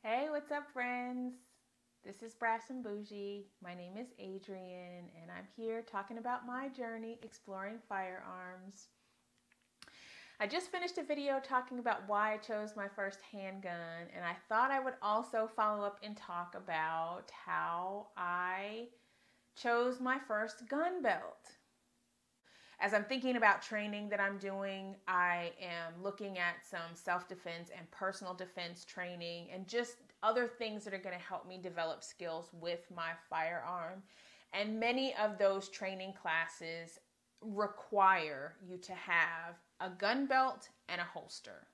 Hey, what's up, friends? This is Brass and Bougie. My name is Adrienne, and I'm here talking about my journey exploring firearms. I just finished a video talking about why I chose my first handgun, and I thought I would also follow up and talk about how I chose my first gun belt. As I'm thinking about training that I'm doing, I am looking at some self-defense and personal defense training and just other things that are going to help me develop skills with my firearm. And many of those training classes require you to have a gun belt and a holster.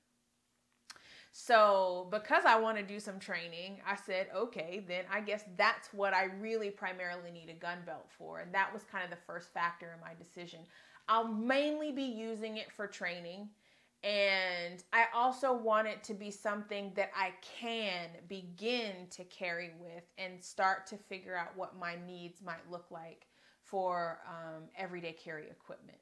So because I want to do some training, I said, okay, then I guess that's what I really primarily need a gun belt for. And that was kind of the first factor in my decision. I'll mainly be using it for training. And I also want it to be something that I can begin to carry with and start to figure out what my needs might look like for everyday carry equipment.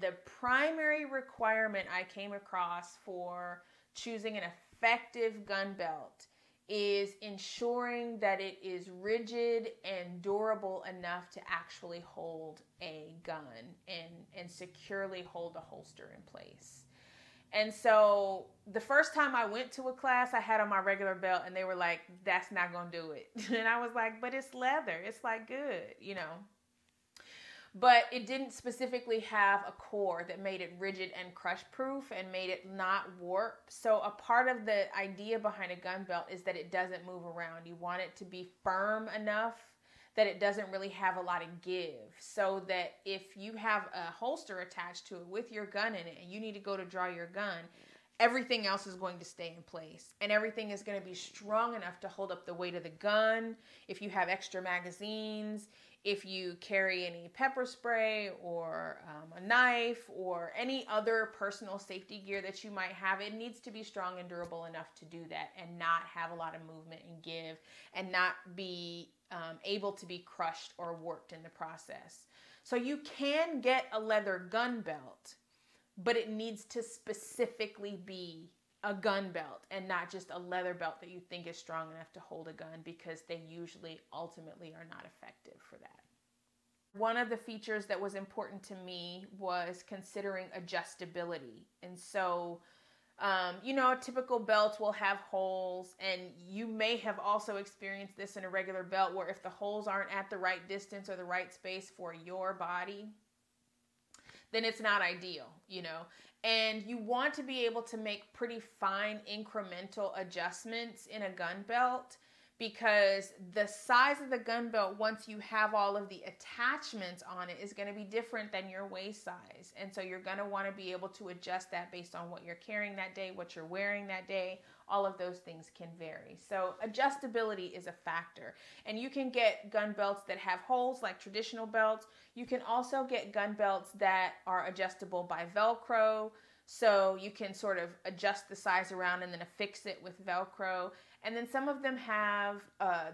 The primary requirement I came across for choosing an effective gun belt is ensuring that it is rigid and durable enough to actually hold a gun and securely hold a holster in place. And so the first time I went to a class, I had on my regular belt and they were like, that's not going to do it. And I was like, but it's leather. It's like good, you know. But it didn't specifically have a core that made it rigid and crush proof and made it not warp. So a part of the idea behind a gun belt is that it doesn't move around. You want it to be firm enough that it doesn't really have a lot of give, so that if you have a holster attached to it with your gun in it and you need to go to draw your gun, everything else is going to stay in place and everything is going to be strong enough to hold up the weight of the gun. If you have extra magazines, if you carry any pepper spray or a knife or any other personal safety gear that you might have, it needs to be strong and durable enough to do that and not have a lot of movement and give and not be able to be crushed or warped in the process. So you can get a leather gun belt, but it needs to specifically be a gun belt and not just a leather belt that you think is strong enough to hold a gun, because they usually ultimately are not effective for that. One of the features that was important to me was considering adjustability. And so, you know, a typical belt will have holes, and you may have also experienced this in a regular belt where if the holes aren't at the right distance or the right space for your body, then it's not ideal, you know. And you want to be able to make pretty fine incremental adjustments in a gun belt, because the size of the gun belt, once you have all of the attachments on it, is going to be different than your waist size. And so you're going to want to be able to adjust that based on what you're carrying that day, what you're wearing that day. All of those things can vary. So adjustability is a factor. And you can get gun belts that have holes like traditional belts. You can also get gun belts that are adjustable by Velcro. So you can sort of adjust the size around and then affix it with Velcro. And then some of them have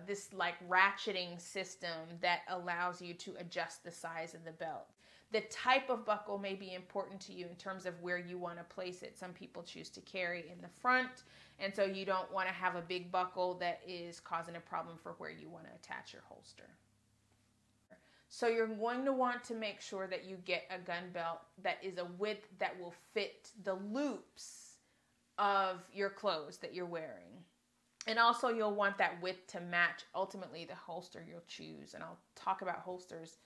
this like ratcheting system that allows you to adjust the size of the belt. The type of buckle may be important to you in terms of where you want to place it. Some people choose to carry in the front, and so you don't want to have a big buckle that is causing a problem for where you want to attach your holster. So you're going to want to make sure that you get a gun belt that is a width that will fit the loops of your clothes that you're wearing. And also you'll want that width to match ultimately the holster you'll choose. And I'll talk about holsters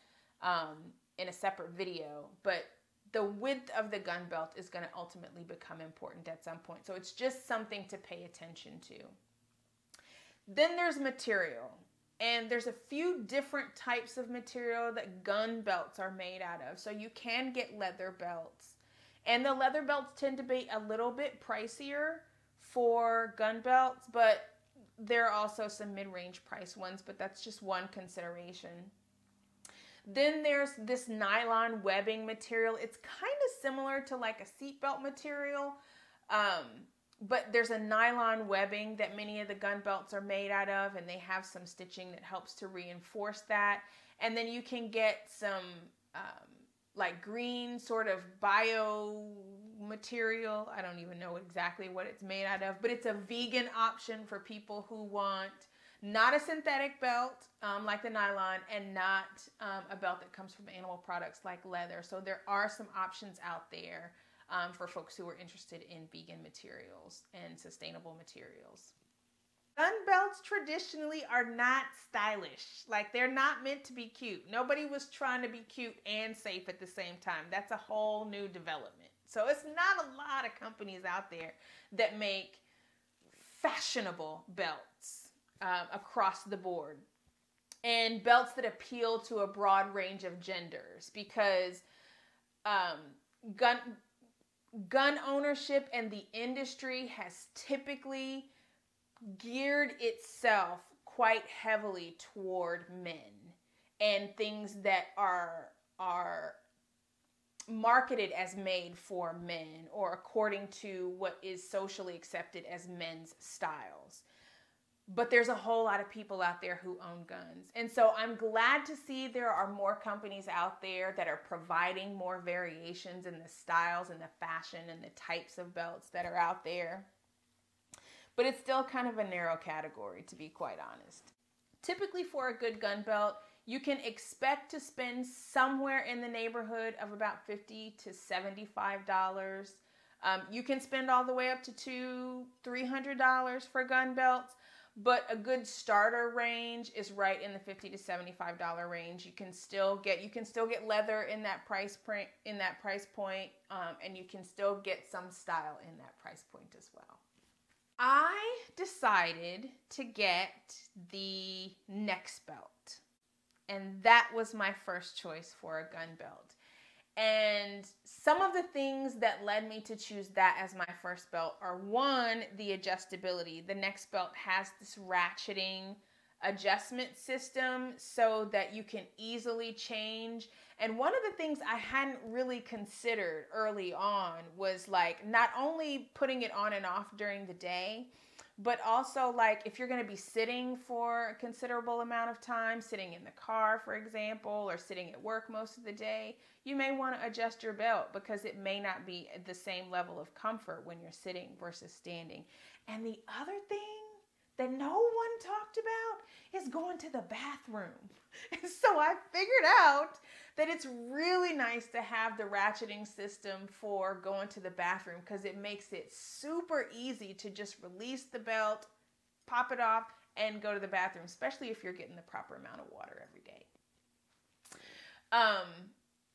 in a separate video. But the width of the gun belt is going to ultimately become important at some point. So it's just something to pay attention to. Then there's material. And there's a few different types of material that gun belts are made out of. So you can get leather belts. And the leather belts tend to be a little bit pricier for gun belts, but there are also some mid-range price ones, but that's just one consideration. Then there's this nylon webbing material. It's kind of similar to like a seatbelt material, but there's a nylon webbing that many of the gun belts are made out of, and they have some stitching that helps to reinforce that. And then you can get some like green sort of bio material. I don't even know exactly what it's made out of, but it's a vegan option for people who want not a synthetic belt like the nylon, and not a belt that comes from animal products like leather. So there are some options out there for folks who are interested in vegan materials and sustainable materials. Gun belts traditionally are not stylish. Like, they're not meant to be cute. Nobody was trying to be cute and safe at the same time. That's a whole new development. So it's not a lot of companies out there that make fashionable belts across the board, and belts that appeal to a broad range of genders, because gun ownership and the industry has typically geared itself quite heavily toward men and things that are marketed as made for men, or according to what is socially accepted as men's styles. But there's a whole lot of people out there who own guns. And so I'm glad to see there are more companies out there that are providing more variations in the styles and the fashion and the types of belts that are out there. But it's still kind of a narrow category, to be quite honest. Typically, for a good gun belt, you can expect to spend somewhere in the neighborhood of about $50 to $75. You can spend all the way up to $200-300 for gun belts. But a good starter range is right in the $50 to $75 range. You can still get leather in that price point, and you can still get some style in that price point as well. I decided to get the next belt, and that was my first choice for a gun belt. And some of the things that led me to choose that as my first belt are, one, the adjustability. The next belt has this ratcheting adjustment system so that you can easily change. And one of the things I hadn't really considered early on was, like, not only putting it on and off during the day, but also, like, if you're going to be sitting for a considerable amount of time, sitting in the car, for example, or sitting at work most of the day, you may want to adjust your belt because it may not be the same level of comfort when you're sitting versus standing. And the other thing that no one talked about is going to the bathroom. And so I figured out that it's really nice to have the ratcheting system for going to the bathroom, because it makes it super easy to just release the belt, pop it off, and go to the bathroom, especially if you're getting the proper amount of water every day.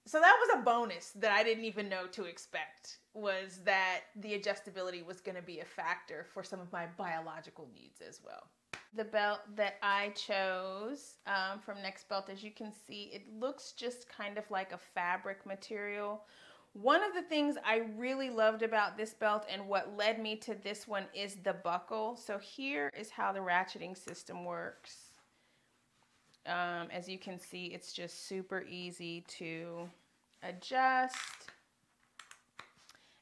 So that was a bonus that I didn't even know to expect, was that the adjustability was going to be a factor for some of my biological needs as well. The belt that I chose from Next Belt, as you can see, it looks just kind of like a fabric material. One of the things I really loved about this belt, and what led me to this one, is the buckle. So here is how the ratcheting system works. As you can see, it's just super easy to adjust.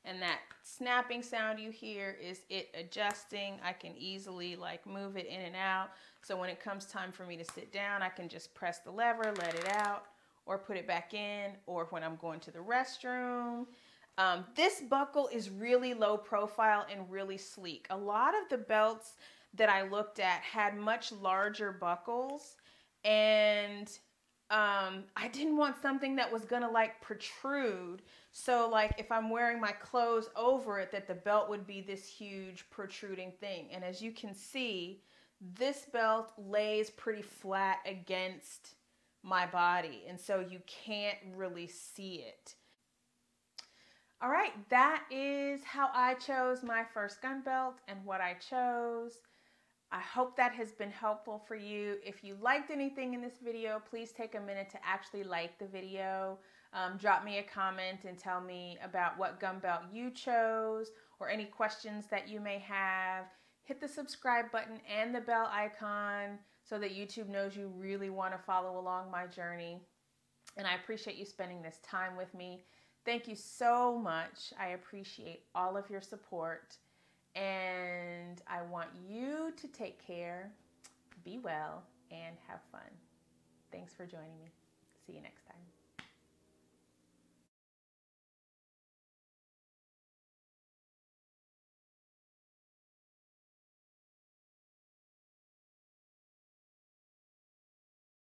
And that snapping sound you hear is it adjusting. I can easily, like, move it in and out. So when it comes time for me to sit down, I can just press the lever, let it out, or put it back in, or when I'm going to the restroom. This buckle is really low profile and really sleek. A lot of the belts that I looked at had much larger buckles, and I didn't want something that was gonna, like, protrude. So, like, if I'm wearing my clothes over it, that the belt would be this huge protruding thing. And as you can see, this belt lays pretty flat against my body, and so you can't really see it. All right, that is how I chose my first gun belt and what I chose. I hope that has been helpful for you. If you liked anything in this video, please take a minute to actually like the video. Drop me a comment and tell me about what gun belt you chose, or any questions that you may have. Hit the subscribe button and the bell icon so that YouTube knows you really want to follow along my journey. And I appreciate you spending this time with me. Thank you so much. I appreciate all of your support. And I want you to take care, be well, and have fun. Thanks for joining me. See you next time.